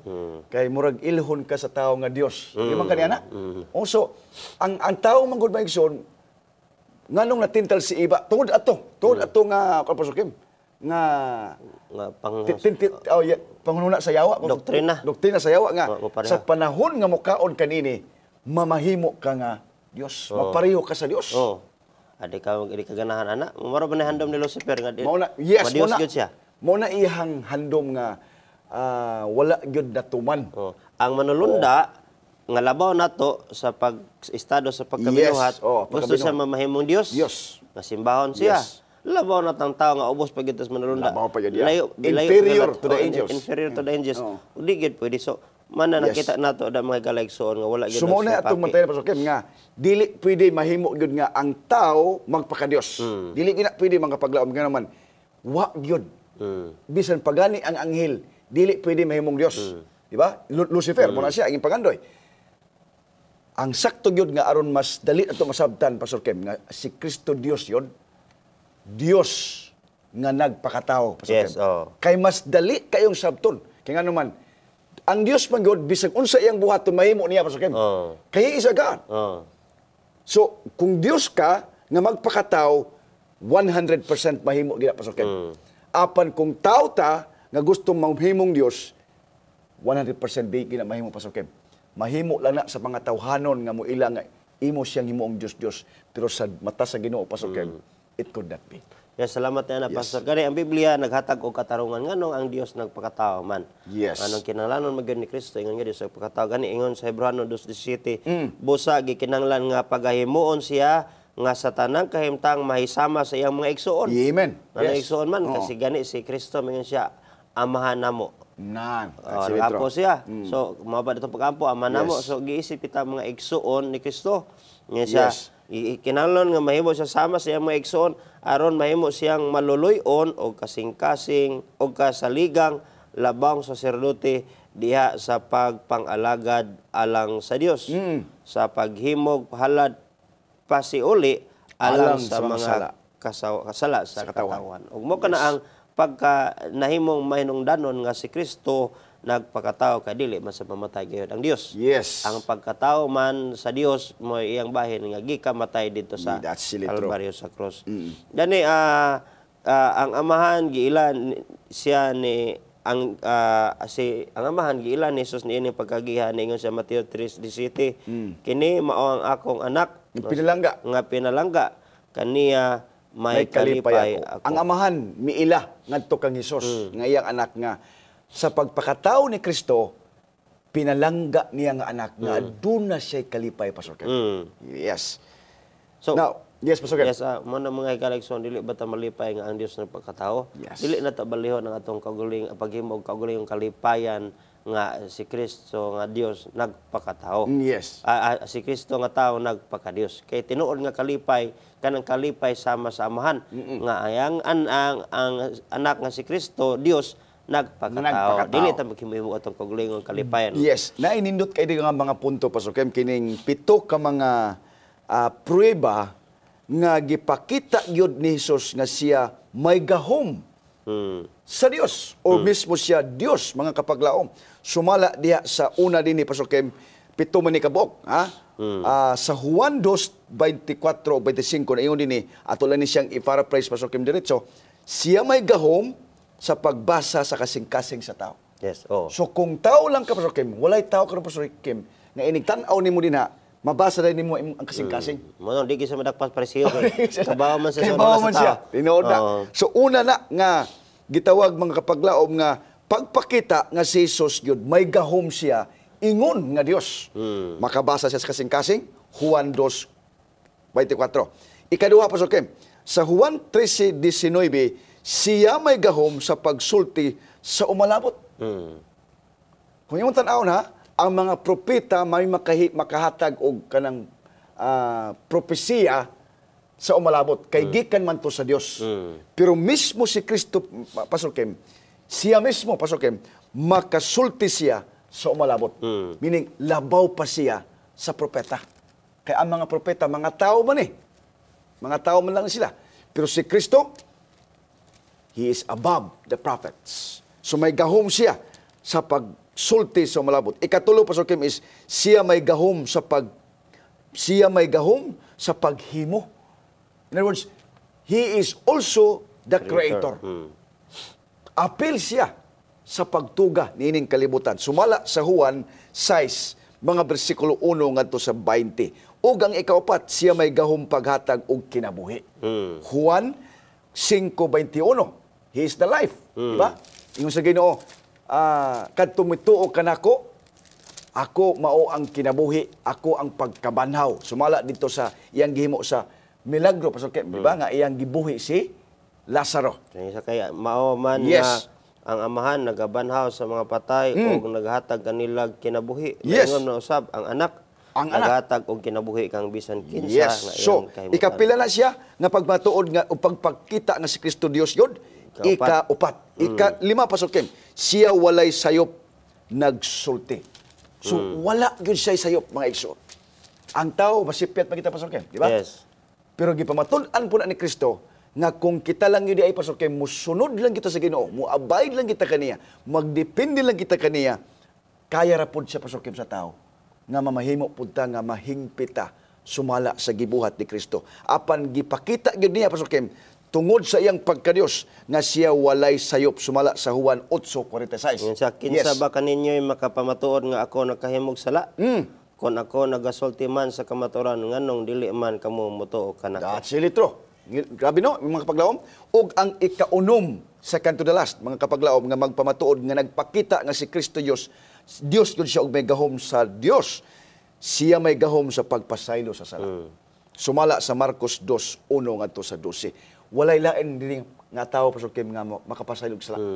kay murag ilhon ka sa tao nga Dios. Di man kaniya na? Also, ang tao man gud maigsoon nganong natintal si iba tungod ato nga Pastor Kim nga pangununa sa yawa doktrina sa yawa nga sa panahon nga mukaon kanini mamahimo ka nga Dios, mapareho ka sa Dios. Oh. Adi ka ganahan ana, maro ba na handom ni Lucifer nga yes, Dios gyud siya. Mao na iyang handom nga wala gyud natuman. Oh. Ang manulunda nga labaw nato sa pag-estado sa pagkaminuhat, gusto siya mamahimong Dios. Nga simbahon siya. Yes. Labaw na tang tao nga ubos pagitas manulunda. Labaw pa gyud ya. Inferior to the angels. Udi gyud pwede so mana nakita nato da mga kalaigsoon nga wala gyud. Sumo na atong matay Pastor Kim nga dili pwede mahimo gyud nga ang tao magpaka-Dios. Dili gina pwede mangkapaglaom nga naman. Wa gyud. Bisan pagani ang anghel, dili pwede mahimong Dios. Di ba? Lucifer mo na siya ang pagandoy. Ang sakto gyud nga aron mas dali ato masabtan Pastor Kim nga si Kristo Dios yun. Dios nga nagpakatao Pastor Kim. Kay mas dali kayong sabton. Kay nga naman ang Dios man gyud bisag unsa iyang buhaton mahimo niya Pastor Kim. Kay isa God. So kung Dios ka nga magpakatao 100% mahimo gid Pastor Kim. Apan kung tao ta nga gusto mahimong Dios 100% big gid mahimo Pastor Kim. Mahimo lang na sa mga tawhanon nga moila nga imo siyang himuong Dios pero sa mata sa Ginoo Pastor Kim it could not be. Yes, salamat na Pastor. Kani ang Biblia naghatag og katarungan nganong ang Dios nagpakatao man. Yes. Anong kinahanglanon magyud ni Kristo ingon nga Dios nagpakatao gani ingon sa Hebreo 2:17 busa gikinahanglan nga pagahimuon siya nga sa tanang kahimtang mahisama sa iyang mga igsuon. Amen. Yes. Igsuon man kasi gani si Kristo mingon siya amahan namo. Nagapo siya. So mababa dito pagampo amahan namo. So giisip kita mga igsuon ni Kristo. Nga siya kinahanglan nga mahimo siya sama sa iyang mga igsuon aron mahimo siyang maluluy-on o kasing-kasing o kasaligang labang saserdote diha sa pagpangalagad alang sa Dios sa paghimog halad pasiuli alang sa mga kasala sa katawan. Ug mo kana ang pagka nahimong mahinungdanon nga si Kristo nagpakatao kay dili man sa mamatay gayud ang Dios. Yes. Ang pagkatao man sa Dios mo iyang bahin nga gikamatay dito sa Kalbaryo sa cross. Gani ang amahan giilan siya ni ang amahan giilan ni Jesus niini pagkagihan ingon sa Mateo 3:17 kini mao ang akong anak nga pinalangga kaniya may kalipay ako. Ang amahan miila ngadto kang Hesus nga iyang anak nga sa pagpakatao ni Kristo pinalangga niya nga anak nga aduna siya kalipay Pastor Kim. Yes. So now, yes Pastor Kim. Yes, mo na mga kalagson dili ba ta malipay nga ang Dios nagpakatao? Yes. Dili na ta balihon ang atong kaguling paghimog kaugalingong kalipayan nga si Kristo nga Dios nagpakatao. Yes. Si Kristo nga tao nagpakadios. Kay tinuod nga kalipay kanang kalipay sama sa amahan nga ang anak nga si Kristo Dios nagpakatao. Dili ta maghimo atong kaugalingong kalipayan. Yes. Nainindot kay nga mga punto Pastor Kim kining pito ka mga prueba nga gipakita gyud ni Hesus nga siya may gahom sa Dios o mismo siya Dios mga kapaglaom. Sumala diha sa una dinhi Pastor Kim pito man ni kabuok sa Juan 2:24 o 25 na ingon dinhi ato lang ni siyang i-paraphrase Pastor Kim diretso siya may gahom sa pagbasa sa kasing-kasing sa tao. Yes. So kung tao lang ka Pastor Kim, walay tao ka Pastor Kim nga inig tan-aw nimo dinha Mabasa rin mo ang kasing-kasing. Mo di gyud sa madakpas parisiyo kay kabaw man sa Kay sa bawa mga man sa siya. tao. Tinuod na. Oo. So una na nga gitawag mga kapaglaom nga pagpakita nga si Jesus gyud may gahom siya ingon nga Dios. Makabasa siya sa kasing-kasing Juan 2:24. Ikaduha Pastor Kim, sa Juan 13:19 siya may gahom sa pagsulti sa umalabot. Kung yung tan-aw na ang mga propeta may makahatag og kanang propesiya sa umalabot kay gikan man to sa Dios. Pero mismo si Kristo Pastor Kim, siya mismo Pastor Kim, makasulti siya sa umalabot. Meaning labaw pa siya sa propeta. Kaya ang mga propeta mga tao man eh. Mga tao man lang sila. Pero si Kristo, He is above the prophets. So may gahom siya sa pagsulti sa umalabot. Ikatulo Pastor Kim is siya may gahom sa paghimo. In other words, He is also the Creator. Apil siya sa pagtuga niining kalibutan. Sumala sa Juan 6, mga bersikulo 1 ngadto sa 20. Ug ang ikaapat, siya may gahom paghatag og kinabuhi. Juan 5:21. He is the life. Diba? Ingon sa Ginoo, kadto mituo kanako, ako mao ang kinabuhi, ako ang pagkabanhaw. Sumala dito sa iyang gihimo sa milagro, Pastor Kim, diba? Nga iyang gibuhi si Lazaro. Kaya mao man Yes. na ang amahan nagabanhaw sa mga patay o naghatag kanila kinabuhi. Yes. Ingon na usab ang anak naghatag og kinabuhi kang bisan kinsa Yes. nga So, iyang kahimutan. ikapila na siya nga pagmatuod nga o pagpakita nga si Kristo Dios yun. Ikaupat. Ikalima, Pastor Kim, siya walay sayop nagsulti. So, wala yun siya sayop, mga igsoon. Ang tao, masipyat pa kita, Pastor Kim, di ba? Yes. Pero gipamatulan po na ni Kristo nga kung kita lang yun ay, Pastor Kim, musunod lang kita sa Ginoo, muabide lang kita kaniya, magdepende lang kita kaniya, kaya rapod siya, Pastor Kim, sa tao nga mamahimo punta nga mahingpita sumala sa gibuhat ni Kristo. Apan gipakita gyud niya Pastor Kim tungod sa iyang pagka-Dios nga siya walay sayop sumala sa Juan 8:46. Sa kinsa ba kaninyo'y makapamatuod nga ako nakahimog sala? Kung ako nagasulti man sa kamaturan nganong dili man kamo mutuo kanako. That's really true. Grabe no, mga kapaglaom. Ug ang ikaunom, second to the last, mga kapaglaom, nga magpamatuod, nga nagpakita nga si Kristo Diyos, Diyos yun siya og may gahom sa Diyos. Siya may gahom sa pagpasaylo sa sala. Sumala sa Marcos 2:1 ngadto sa 12. Walay lain dili nga tawo Pastor Kim nga makapasaylog sa sala.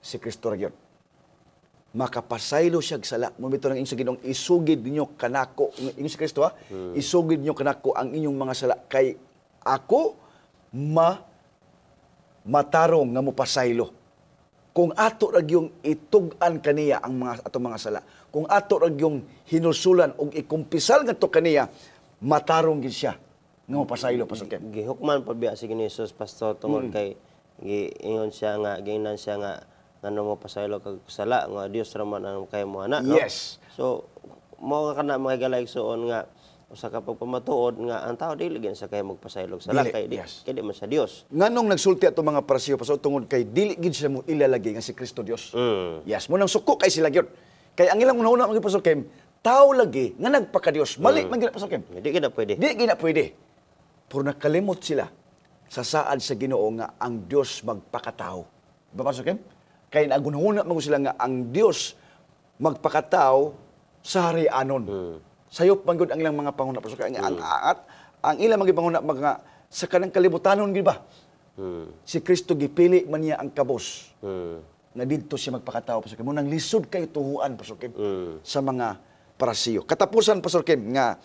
Si Kristo ra gyud. Makapasaylo siya sala. Mumito ng inyong Ginoong isugid ninyo kanako, ingon si Kristo ha, isugid ninyo kanako ang inyong mga sala kay ako matarong nga mopasaylo. Kung ato ra yung itug-an kaniya ang mga atong mga sala, kung ato ra yung hinusulan og ikumpisal ngadto kaniya, matarong gid siya nga mopasaylo Pastor Kim. Gihukman pa biya si Jesus pastor tungod kay giingon siya nga giingnan siya nga ngano mo pasaylo kag sala nga Dios ra man ang kay mo ana, no? Yes. So mao kana mga higalaysoon nga usa ka pagpamatuod nga ang tao dili gyud sa kay magpasaylo sala Dili, kay yes. kay di man sa Dios. Nganong nagsulti ato mga parasiyo Pastor tungod kay dili gid sila mo ilalagi nga si Kristo Dios. Yes, mo nang suko kay sila gyud. Kay ang ilang una mga Pastor Kim, tao lagi nga nagpaka-Dios. Mali man gid Pastor Kim. Di gyud na pwede. Di gina pwede. Pero nakalimot sila sa saad sa Ginoo nga ang Dios magpakatao. Ba Pastor Kim? Kay nagunhuna mo sila nga ang Dios magpakatao sa harianon. Sayop man gud ang ilang mga panguna Pastor Kim. Ang ilang mga panguna mga sa kanang kalibutanon gid ba? Si Kristo gipili man niya ang kabos. Na didto siya magpakatao Pastor Kim. Munang lisod kay tuhuan Pastor Kim sa mga parasiyo. Katapusan Pastor Kim nga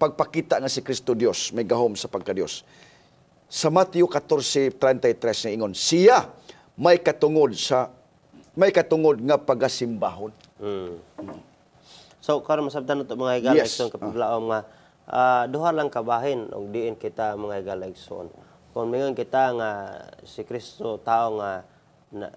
pagpakita nga si Kristo Dios may gahom sa pagka-Dios. Sa Mateo 14:33 na ingon, siya may katungod nga pagasimbahon. So karon masabtan nato mga higalayson Yes. kapaglaom nga duha lang kabahin og diin kita mga higalayson. Kung mingon kita nga si Kristo tao nga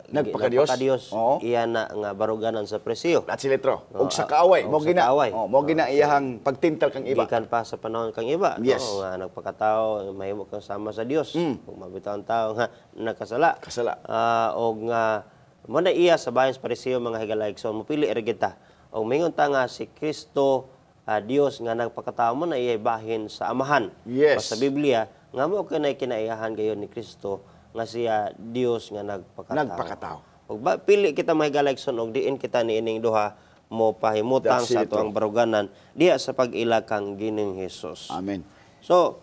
Nagpaka-Dios. Oo. iya na nga baruganan sa presyo. At si Letro. Og sa kaaway. og sa kaaway. Mo gina iyahang pagtintal kang iba. Gikan pa sa panahon kang iba. Yes. No? Nga nagpakatao, mahimo kang sama sa Dios. Kung mabitaw ang tao nga nakasala. Kasala. O nga, mo na iya sa bayan sa parisiyo mga higalayson, mupili eri kita. O mingon ta nga si Kristo, Dios nga nagpakatao mo na iyay bahin sa amahan. Yes. Sa Biblia, nga mo kanay kinaiyahan gayon ni Kristo nga siya Dios nga Nagpakatao. Ug pili kita mahigaligson og diin kita niining duha mo pahimutang That's sa it, atuang baruganan diya sa pag-ila kang Gining Hesus. Amen. So,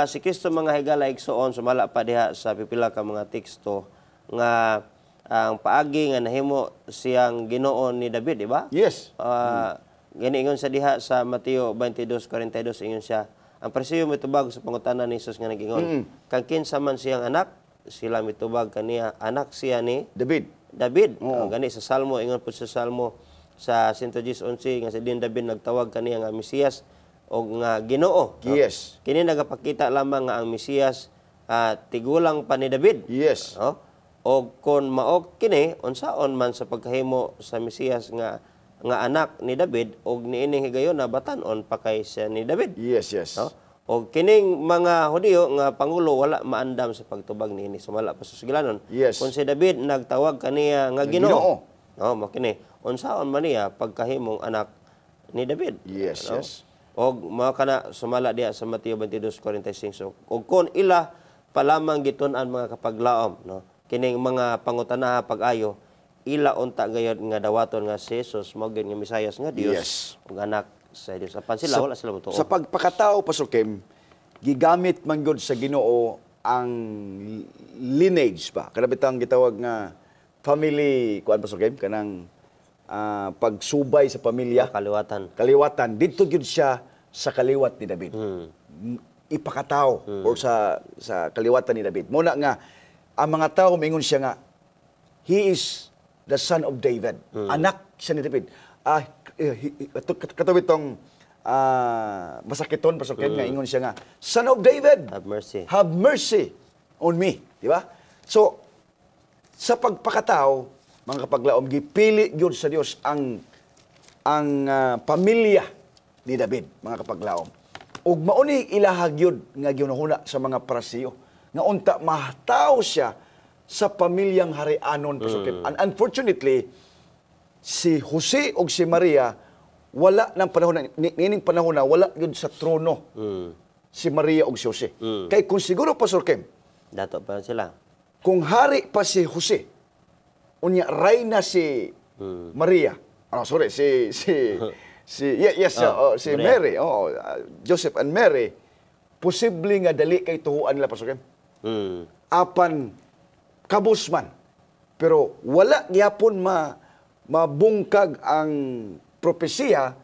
si Kristo mga higala igsoon sumala pa diha sa pipila ka mga teksto nga ang paagi nga nahimo siyang Ginoo ni David, di ba? Yes. Gani-ingon sa diha sa Mateo 22:42 ingon siya, ang Pariseo mitubag sa pangutanan ni Jesus nga nag-ingon, kang kinsa man siyang anak, sila mitubag kaniya anak siya ni David. Gani sa Salmo ingon po sa Salmo sa 111 nga si din David nagtawag kaniya nga Mesiyas o nga Ginoo. Yes. Kini nagapakita lamang nga ang Mesiyas tigulang pa ni David. Yes. O kon mao kini unsaon man sa pagkahimo sa Mesiyas nga anak ni David og niining higayon na batan-on pa kay siya ni David. Yes. O kining mga Hudiyo nga pangulo wala maandam sa pagtubag niini sumala pa sa sugilanon. Yes. Kung si David nagtawag kaniya nga Ginoo. Mao kini unsaon man niya pagkahimong anak ni David. Yes. Og mao kana sumala diha sa Mateo 22:45. So, og kon ila pa lamang gitun-an mga kapaglaom, no. Kining mga pangutana pag-ayo ila unta gayud nga dawaton nga si Jesus mao gyud nga Mesiyas nga Dios ug anak sa Dios. Apan sila wala sila motuo. Sa pagpakatao, Pastor Kim, gigamit man gyud sa Ginoo ang lineage ba? Kada bitang gitawag nga family, kuan Pastor Kim, kanang pagsubay sa pamilya. Kaliwatan. Dito gyud siya sa kaliwat ni David. Ipakatao or sa kaliwatan ni David. Muna nga ang mga tao mingon siya nga he is the son of David. Anak siya ni David. Katawid tong masakiton, Pastor Ken, nga ingon siya nga, son of David, have mercy on me. Di ba? So, sa pagpakatao, mga kapaglaom, gipili yun sa Diyos ang pamilya ni David, mga kapaglaom. Ug mauni ilahag yun nga ginahuna sa mga Parisiyo. Nga unta mahataw siya sa pamilyang harianon, Pastor Kim. And unfortunately, si Jose o si Maria, wala ng panahon, nining panahon na, wala yun sa trono. Si Maria o si Jose. Kaya kung siguro, Pastor Kim, dato pa sila. Kung hari pa si Jose, unya reyna si Maria, si Mary, Joseph and Mary, posible nga dali kay tuhuan nila, Pastor Kim. Apan kabusman. Pero wala gyapon mabungkag ang propesiya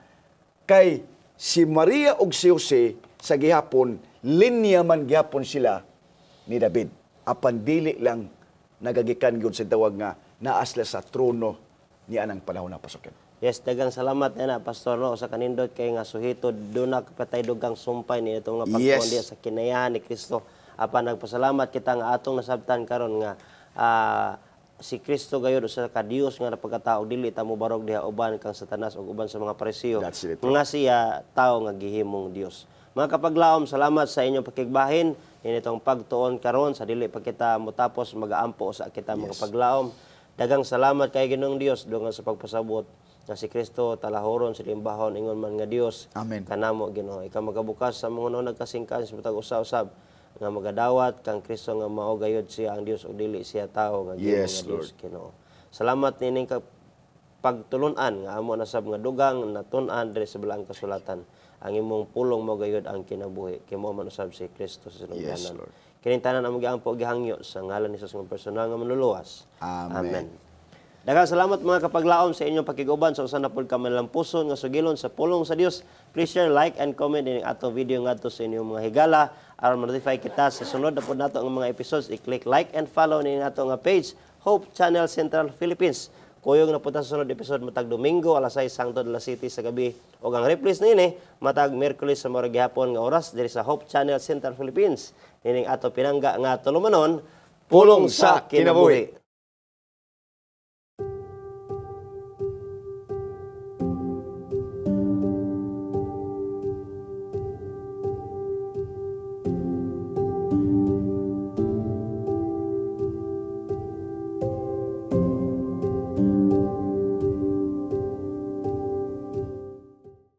kay si Maria ug si Jose sa gihapon linya man gihapon sila ni David. Apan dili lang nagagikan gyud sa tawag nga naasla sa trono ni anang panahon na, Pastor Ken. Yes, dagang salamat na Pastor no sa kanindot kay nga suhito duna kapatay dugang sumpay ni itong nga pagtuon diya sa kinayahan ni Kristo. Apan nagpasalamat kita nga atong nasabtan karon nga si Kristo gayud usa ka Dios nga napagkatao dili ta mo barog diha uban kang Satanas ug uban sa mga Parisiyo nga siya tao nga gihimong Dios. Mga kapaglaom, salamat sa inyong pakigbahin initong pagtuon karon sa dili pa kita motapos magaampo sa kita mga kapaglaom. Dagang salamat kay Ginoong Dios dungan sa pagpasabot nga si Kristo talahoron sa limbahon ingon man nga Dios. Amen. Kanamo Ginoo ikaw magabukas sa mga nagkasingkan sa matag usab-usab nga magadawat kang Kristo nga mao gayud siya ang Dios ug dili siya tao nga Ginoo nga Dios Ginoo. Salamat nining pagtulon-an nga amo nasab nga dugang natun-an diri sa balaang kasulatan. Ang imong pulong mao gayud ang kinabuhi kay mao man usab si Kristo sa sinugdanan. Kining tanan amo giampo gihangyo sa ngalan ni Jesus nga personal nga manluluwas. Amen. Daghang salamat mga kapaglaom sa inyong pakiguban sa usa na pud ka manlampuson nga sugilon sa pulong sa Dios. Please share, like and comment ini ato video ngadto sa inyong mga higala aron ma-notify kita sa sunod na pud nato ang mga episodes. I-click like and follow ni nato nga page Hope Channel Central Philippines. Kuyog na punta sa sunod episode matag Domingo alas 6 hangtod alas 7 sa gabi ug ang reprise niini matag Miyerkules sa morning gihapon nga oras diri sa Hope Channel Central Philippines. Nining ato pinangga nga tulumanon pulong sa kinabuhi.